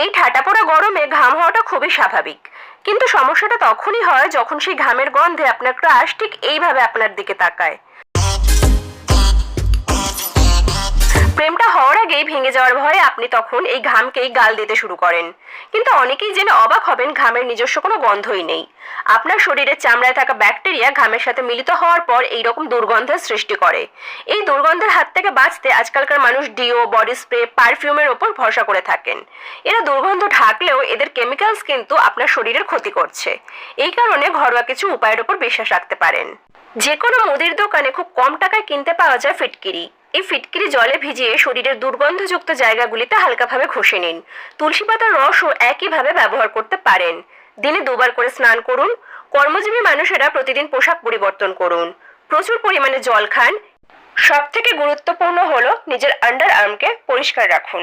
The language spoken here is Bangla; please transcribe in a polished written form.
এই ঠাটা পড়া গরমে ঘাম হওয়াটা খুবই স্বাভাবিক, কিন্তু সমস্যাটা তখনই হয় যখন সেই ঘামের গন্ধে আপনার ক্রাশ ঠিক এইভাবে আপনার দিকে তাকায়। প্রেমটা হওয়ার আগেই ভেঙে যাওয়ার ভয়ে আপনি তখন এই ঘামকেই গাল দিতে শুরু করেন, কিন্তু অনেকেই জেনে অবাক হবেন ঘামের নিজস্ব কোনো গন্ধই নেই। আপনার শরীরের চামড়ায় থাকা ব্যাকটেরিয়া ঘামের সাথে মিলিত হওয়ার পর এইরকম দুর্গন্ধের সৃষ্টি করে। এই দুর্গন্ধের হাত থেকে বাঁচতে আজকালকার মানুষ ডিও, বডি স্প্রে, পারফিউমের ওপর ভরসা করে থাকেন। এরা দুর্গন্ধ ঢাকলেও এদের কেমিক্যালস কিন্তু আপনার শরীরের ক্ষতি করছে। এই কারণে ঘরোয়া কিছু উপায়ের ওপর বিশ্বাস রাখতে পারেন। যে কোনো মুদির দোকানে খুব কম টাকায় কিনতে পাওয়া যায় ফিটকিরি। এই ফিটকিরি জলে ভিজিয়ে শরীরের দুর্গন্ধযুক্ত জায়গাগুলিতে হালকাভাবে ঘষে নিন। তুলসী পাতার রসও একইভাবে ব্যবহার করতে পারেন। দিনে 2বার করে স্নান করুন। কর্মজীবী মানুষেরা প্রতিদিন পোশাক পরিবর্তন করুন। প্রচুর পরিমাণে জল খান। সবথেকে গুরুত্বপূর্ণ হলো নিজের আন্ডার আর্মকে পরিষ্কার রাখুন।